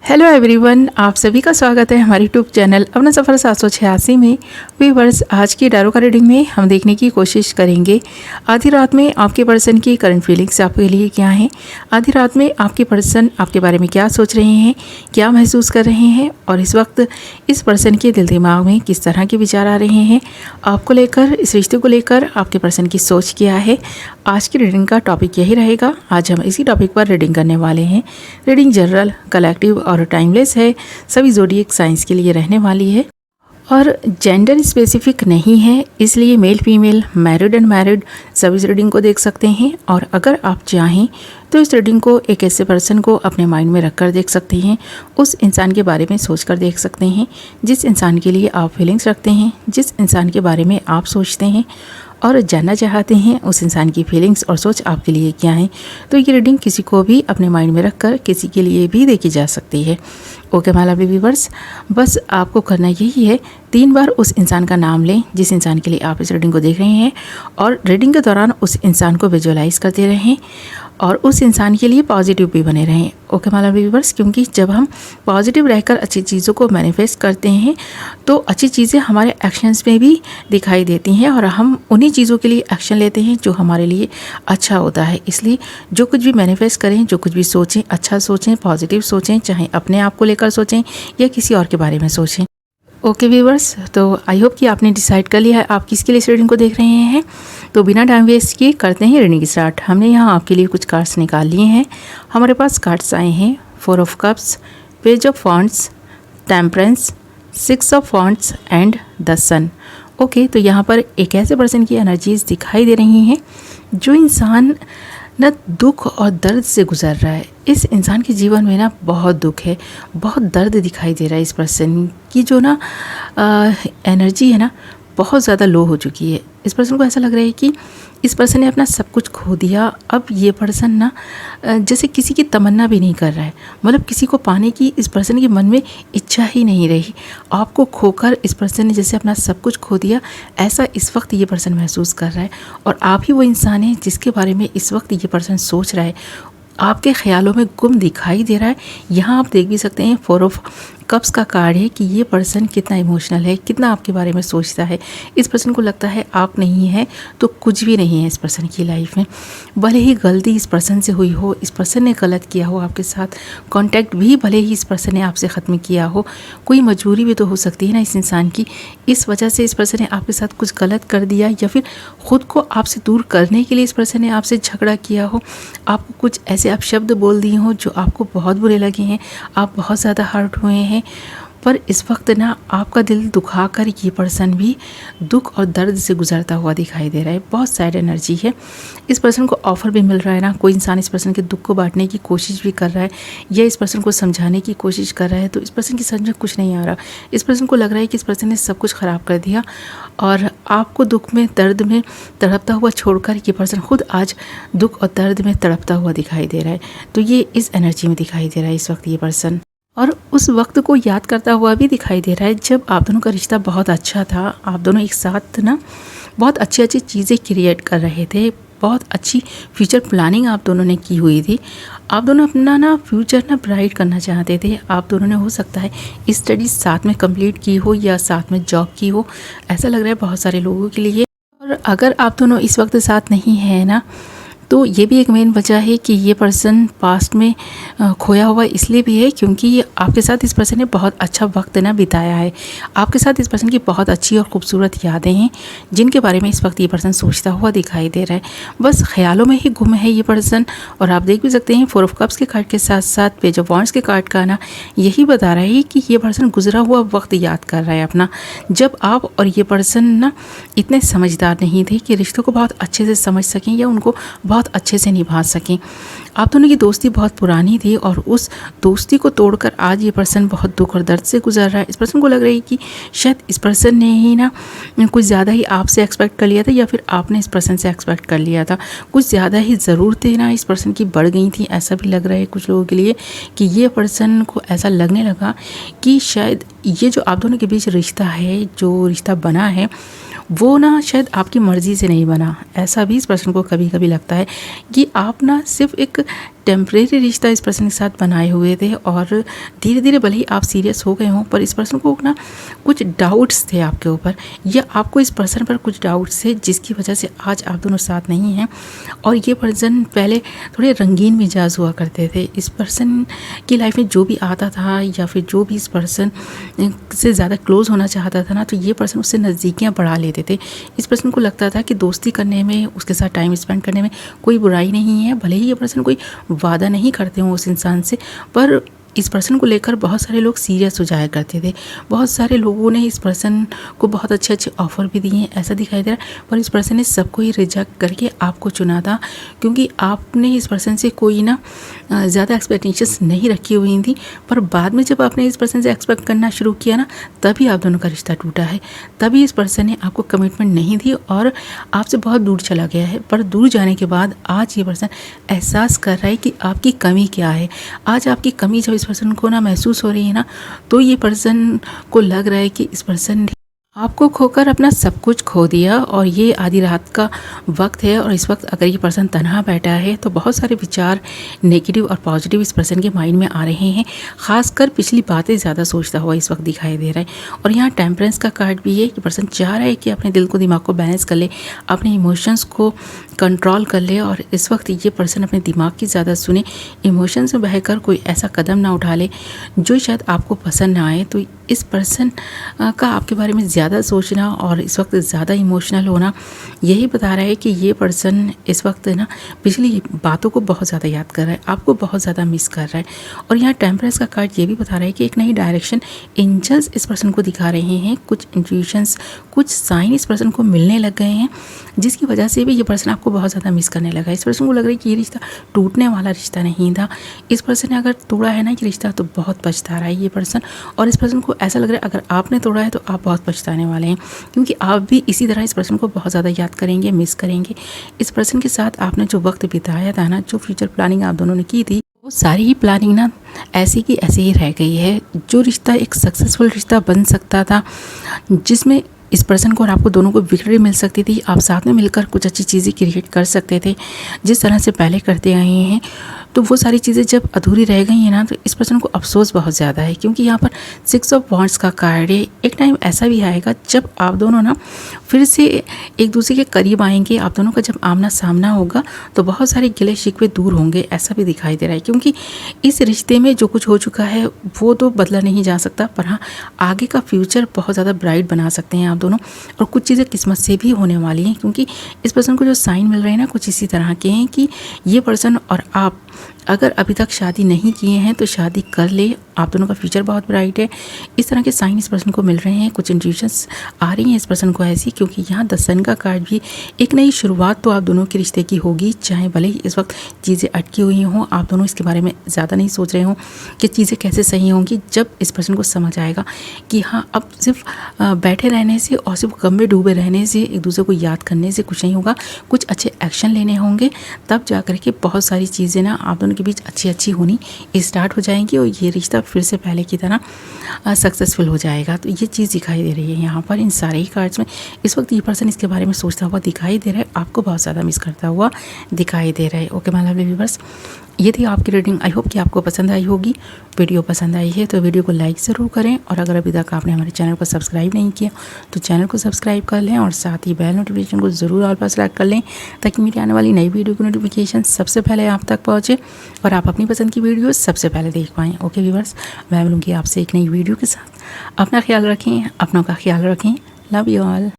Hello everyone, आप सभी का स्वागत है हमारे यूट्यूब चैनल अपना सफ़र 786 में। व्यूअर्स, आज की टैरो कार्ड रीडिंग में हम देखने की कोशिश करेंगे आधी रात में आपके पर्सन की करंट फीलिंग्स आपके लिए क्या हैं। आधी रात में आपके पर्सन आपके बारे में क्या सोच रहे हैं, क्या महसूस कर रहे हैं और इस वक्त इस पर्सन के दिल दिमाग में किस तरह के विचार आ रहे हैं आपको लेकर, इस रिश्ते को लेकर आपके पर्सन की सोच क्या है। आज की रीडिंग का टॉपिक यही रहेगा। आज हम इसी टॉपिक पर रीडिंग करने वाले हैं। रीडिंग जनरल, कलेक्टिव और टाइमलेस है, सभी ज़ोडिएक साइंस के लिए रहने वाली है और जेंडर स्पेसिफिक नहीं है, इसलिए male female, married and married सभी इस रीडिंग को देख सकते हैं। और अगर आप चाहें तो इस रीडिंग को एक ऐसे पर्सन को अपने माइंड में रखकर देख सकते हैं, उस इंसान के बारे में सोचकर देख सकते हैं जिस इंसान के लिए आप फीलिंग्स रखते हैं, जिस इंसान के बारे में आप सोचते हैं और जानना चाहते हैं उस इंसान की फीलिंग्स और सोच आपके लिए क्या है। तो ये रीडिंग किसी को भी अपने माइंड में रखकर किसी के लिए भी देखी जा सकती है। ओके माय लवली व्यूअर्स, बस आपको करना यही है, 3 बार उस इंसान का नाम लें जिस इंसान के लिए आप इस रीडिंग को देख रहे हैं और रीडिंग के दौरान उस इंसान को विजुअलाइज करते रहें और उस इंसान के लिए पॉजिटिव भी बने रहें। ओके माय लवली व्यूअर्स, क्योंकि जब हम पॉजिटिव रहकर अच्छी चीज़ों को मैनिफेस्ट करते हैं तो अच्छी चीज़ें हमारे एक्शंस में भी दिखाई देती हैं और हम उन्हीं चीज़ों के लिए एक्शन लेते हैं जो हमारे लिए अच्छा होता है। इसलिए जो कुछ भी मैनिफेस्ट करें, जो कुछ भी सोचें, अच्छा सोचें, पॉजिटिव सोचें, चाहे अपने आप को लेकर सोचें या किसी और के बारे में सोचें। ओके व्यूअर्स, तो आई होप कि आपने डिसाइड कर लिया है आप किसके लिए इस रीडिंग को देख रहे हैं। तो बिना टाइम वेस्ट किए करते हैं रीडिंग स्टार्ट। हमने यहाँ आपके लिए कुछ कार्ड्स निकाल लिए हैं। हमारे पास कार्ड्स आए हैं 4 of cups, page of wands, temperance, 6 of wands and the sun. Okay, तो यहाँ पर एक ऐसे पर्सन की एनर्जीज दिखाई दे रही हैं जो इंसान ना दुख और दर्द से गुजर रहा है। इस इंसान के जीवन में ना बहुत दुख है, बहुत दर्द दिखाई दे रहा है। इस पर्सन की जो ना एनर्जी है ना बहुत ज़्यादा लो हो चुकी है। इस पर्सन को ऐसा लग रहा है कि इस पर्सन ने अपना सब कुछ खो दिया। अब ये पर्सन ना जैसे किसी की तमन्ना भी नहीं कर रहा है, मतलब किसी को पाने की इस पर्सन के मन में इच्छा ही नहीं रही। आपको खोकर इस पर्सन ने जैसे अपना सब कुछ खो दिया, ऐसा इस वक्त ये पर्सन महसूस कर रहा है। और आप ही वो इंसान है जिसके बारे में इस वक्त ये पर्सन सोच रहा है, आपके ख्यालों में गुम दिखाई दे रहा है। यहाँ आप देख भी सकते हैं 4 ऑफ कप्स का कार्ड है कि ये पर्सन कितना इमोशनल है, कितना आपके बारे में सोचता है। इस पर्सन को लगता है आप नहीं है तो कुछ भी नहीं है इस पर्सन की लाइफ में। भले ही गलती इस पर्सन से हुई हो, इस पर्सन ने गलत किया हो आपके साथ, कांटेक्ट भी भले ही इस पर्सन ने आपसे ख़त्म किया हो, कोई मजबूरी भी तो हो सकती है ना इस इंसान की। इस वजह से इस पर्सन ने आपके साथ कुछ गलत कर दिया या फिर ख़ुद को आपसे दूर करने के लिए इस पर्सन ने आपसे झगड़ा किया हो, आपको कुछ ऐसे आप शब्द बोल दिए हो जो आपको बहुत बुरे लगे हैं, आप बहुत ज़्यादा हर्ट हुए हैं। पर इस वक्त ना आपका दिल दुखा कर ये पर्सन भी दुख और दर्द से गुजरता हुआ दिखाई दे रहा है। बहुत सैड एनर्जी है। इस पर्सन को ऑफ़र भी मिल रहा है ना, कोई इंसान इस पर्सन के दुख को बांटने की कोशिश भी कर रहा है या इस पर्सन को समझाने की कोशिश कर रहा है। तो इस पर्सन की समझ में कुछ नहीं आ रहा। इस पर्सन को लग रहा है कि इस पर्सन ने सब कुछ ख़राब कर दिया और आपको दुख में, दर्द में तड़पता हुआ छोड़कर ये पर्सन खुद आज दुख और दर्द में तड़पता हुआ दिखाई दे रहा है। तो ये इस एनर्जी में दिखाई दे रहा है इस वक्त ये पर्सन, और उस वक्त को याद करता हुआ भी दिखाई दे रहा है जब आप दोनों का रिश्ता बहुत अच्छा था। आप दोनों एक साथ ना बहुत अच्छी अच्छी चीज़ें क्रिएट कर रहे थे, बहुत अच्छी फ्यूचर प्लानिंग आप दोनों ने की हुई थी। आप दोनों अपना ना फ्यूचर ना ब्राइट करना चाहते थे। आप दोनों ने हो सकता है स्टडीज़ साथ में कंप्लीट की हो या साथ में जॉब की हो, ऐसा लग रहा है बहुत सारे लोगों के लिए। और अगर आप दोनों इस वक्त साथ नहीं है ना, तो ये भी एक मेन वजह है कि ये पर्सन पास्ट में खोया हुआ इसलिए भी है क्योंकि आपके साथ इस पर्सन ने बहुत अच्छा वक्त ना बिताया है। आपके साथ इस पर्सन की बहुत अच्छी और खूबसूरत यादें हैं जिनके बारे में इस वक्त ये पर्सन सोचता हुआ दिखाई दे रहा है। बस ख्यालों में ही गुम है ये पर्सन। और आप देख भी सकते हैं 4 ऑफ कप्स के कार्ड के साथ साथ पेज ऑफ वॉन्ड्स के कार्ड का ना यही बता रहा है कि ये पर्सन गुजरा हुआ वक्त याद कर रहा है अपना, जब आप और ये पर्सन ना इतने समझदार नहीं थे कि रिश्तों को बहुत अच्छे से समझ सकें या उनको बहुत अच्छे से निभा सकें। आप दोनों की दोस्ती बहुत पुरानी थी और उस दोस्ती को तोड़कर आज ये पर्सन बहुत दुख और दर्द से गुजर रहा है। इस पर्सन को लग रहा है कि शायद इस पर्सन ने ही ना कुछ ज़्यादा ही आपसे एक्सपेक्ट कर लिया था या फिर आपने इस पर्सन से एक्सपेक्ट कर लिया था। कुछ ज़्यादा ही ज़रूरतें ना इस पर्सन की बढ़ गई थी। ऐसा भी लग रहा है कुछ लोगों के लिए कि ये पर्सन को ऐसा लगने लगा कि शायद ये जो आप दोनों के बीच रिश्ता है, जो रिश्ता बना है, वो ना शायद आपकी मर्ज़ी से नहीं बना। ऐसा भी इस पर्सन को कभी कभी लगता है कि आप ना सिर्फ एक टेम्परेरी रिश्ता इस पर्सन के साथ बनाए हुए थे और धीरे धीरे भले ही आप सीरियस हो गए हों, पर इस पर्सन को ना कुछ डाउट्स थे आपके ऊपर, या आपको इस पर्सन पर कुछ डाउट्स थे जिसकी वजह से आज आप दोनों साथ नहीं हैं। और ये पर्सन पहले थोड़े रंगीन मिजाज हुआ करते थे। इस पर्सन की लाइफ में जो भी आता था या फिर जो भी इस पर्सन से ज़्यादा क्लोज़ होना चाहता था ना, तो ये पर्सन उससे नज़दीकियाँ बढ़ा लेते थे। इस पर्सन को लगता था कि दोस्ती करने में, उसके साथ टाइम स्पेंड करने में कोई बुराई नहीं है। भले ही ये पर्सन कोई वादा नहीं करते हों उस इंसान से, पर इस पर्सन को लेकर बहुत सारे लोग सीरियस हो जाया करते थे। बहुत सारे लोगों ने इस पर्सन को बहुत अच्छे अच्छे ऑफ़र भी दिए हैं, ऐसा दिखाई दे रहा है, पर इस पर्सन ने सबको ही रिजेक्ट करके आपको चुना था, क्योंकि आपने इस पर्सन से कोई ना ज़्यादा एक्सपेक्टेशंस नहीं रखी हुई थी। पर बाद में जब आपने इस पर्सन से एक्सपेक्ट करना शुरू किया ना, तभी आप दोनों का रिश्ता टूटा है। तभी इस पर्सन ने आपको कमिटमेंट नहीं दी और आपसे बहुत दूर चला गया है। पर दूर जाने के बाद आज ये पर्सन एहसास कर रहा है कि आपकी कमी क्या है। आज आपकी कमी जब इस पर्सन को ना महसूस हो रही है ना, तो ये पर्सन को लग रहा है कि इस पर्सन ने आपको खोकर अपना सब कुछ खो दिया। और ये आधी रात का वक्त है और इस वक्त अगर ये पर्सन तन्हा बैठा है तो बहुत सारे विचार नेगेटिव और पॉजिटिव इस पर्सन के माइंड में आ रहे हैं। खासकर पिछली बातें ज़्यादा सोचता हुआ इस वक्त दिखाई दे रहा है। और यहाँ टेम्परेंस का कार्ड भी है कि पर्सन चाह रहा है कि अपने दिल को, दिमाग को बैलेंस कर ले, अपने इमोशंस को कंट्रोल कर ले। और इस वक्त ये पर्सन अपने दिमाग की ज़्यादा सुने, इमोशंस में बहकर कोई ऐसा कदम ना उठा ले जो शायद आपको पसंद ना आए। तो इस पर्सन का आपके बारे में ज़्यादा सोचना और इस वक्त ज़्यादा इमोशनल होना यही बता रहा है कि ये पर्सन इस वक्त ना पिछली बातों को बहुत ज़्यादा याद कर रहा है, आपको बहुत ज़्यादा मिस कर रहा है। और यहाँ टेम्परेंस का कार्ड ये भी बता रहा है कि एक नई डायरेक्शन एंजल्स इस पर्सन को दिखा रहे हैं। कुछ इंट्यूशंस, कुछ साइन इस पर्सन को मिलने लग गए हैं, जिसकी वजह से भी ये पर्सन आपको बहुत ज़्यादा मिस करने लगा है। इस पर्सन को लग रहा है कि ये रिश्ता टूटने वाला रिश्ता नहीं था। इस पर्सन ने अगर तोड़ा है ना ये रिश्ता, तो बहुत पछता रहा है ये पर्सन। और इस पर्सन को ऐसा लग रहा है अगर आपने तोड़ा है तो आप बहुत पछताने वाले हैं, क्योंकि आप भी इसी तरह इस पर्सन को बहुत ज़्यादा याद करेंगे, मिस करेंगे। इस पर्सन के साथ आपने जो वक्त बिताया था ना, जो फ्यूचर प्लानिंग आप दोनों ने की थी, वो सारी ही प्लानिंग ना ऐसी की ऐसे ही रह गई है। जो रिश्ता एक सक्सेसफुल रिश्ता बन सकता था, जिसमें इस पर्सन को और आपको दोनों को विक्ट्री मिल सकती थी, आप साथ में मिलकर कुछ अच्छी चीज़ें क्रिएट कर सकते थे जिस तरह से पहले करते आए हैं, तो वो सारी चीज़ें जब अधूरी रह गई हैं ना, तो इस पर्सन को अफसोस बहुत ज़्यादा है। क्योंकि यहाँ पर 6 ऑफ वॉन्ड्स का कार्ड है। एक टाइम ऐसा भी आएगा जब आप दोनों ना फिर से एक दूसरे के करीब आएंगे। आप दोनों का जब आमना सामना होगा तो बहुत सारे गिले शिकवे दूर होंगे, ऐसा भी दिखाई दे रहा है। क्योंकि इस रिश्ते में जो कुछ हो चुका है वो तो बदला नहीं जा सकता, पर हाँ आगे का फ्यूचर बहुत ज़्यादा ब्राइट बना सकते हैं आप दोनों। और कुछ चीज़ें किस्मत से भी होने वाली हैं, क्योंकि इस पर्सन को जो साइन मिल रहे हैं ना, कुछ इसी तरह के हैं कि ये पर्सन और आप अगर अभी तक शादी नहीं किए हैं तो शादी कर ले, आप दोनों का फ्यूचर बहुत ब्राइट है। इस तरह के साइन इस पर्सन को मिल रहे हैं। कुछ इंट्यूशंस आ रही हैं इस पर्सन को ऐसी, क्योंकि यहाँ द सन का कार्ड भी एक नई शुरुआत तो आप दोनों के रिश्ते की होगी। चाहे भले ही इस वक्त चीज़ें अटकी हुई हों, आप दोनों इसके बारे में ज़्यादा नहीं सोच रहे हों कि चीज़ें कैसे सही होंगी। जब इस पर्सन को समझ आएगा कि हाँ अब सिर्फ बैठे रहने से और सिर्फ गम में डूबे रहने से, एक दूसरे को याद करने से कुछ नहीं होगा, कुछ अच्छे एक्शन लेने होंगे, तब जा कर के बहुत सारी चीज़ें ना आप दोनों के बीच अच्छी होनी स्टार्ट हो जाएंगी और ये रिश्ता फिर से पहले की तरह सक्सेसफुल हो जाएगा। तो ये चीज़ दिखाई दे रही है यहाँ पर इन सारे ही कार्ड्स में। इस वक्त ये पर्सन इसके बारे में सोचता हुआ दिखाई दे रहा है, आपको बहुत ज़्यादा मिस करता हुआ दिखाई दे रहा है। ओके माय लवली व्यूअर्स, ये थी आपकी रीडिंग। आई होप कि आपको पसंद आई होगी। वीडियो पसंद आई है तो वीडियो को लाइक ज़रूर करें, और अगर अभी तक आपने हमारे चैनल को सब्सक्राइब नहीं किया तो चैनल को सब्सक्राइब कर लें, और साथ ही बेल नोटिफिकेशन को ज़रूर ऑल पर सेलेक्ट कर लें, ताकि मेरी आने वाली नई वीडियो की नोटिफिकेशन सबसे पहले आप तक पहुँचे और आप अपनी पसंद की वीडियो सबसे पहले देख पाएँ। ओके व्यूअर्स, मैं मिलूँगी आपसे एक नई वीडियो के साथ। अपना ख्याल रखें, अपनों का ख्याल रखें। Love you all.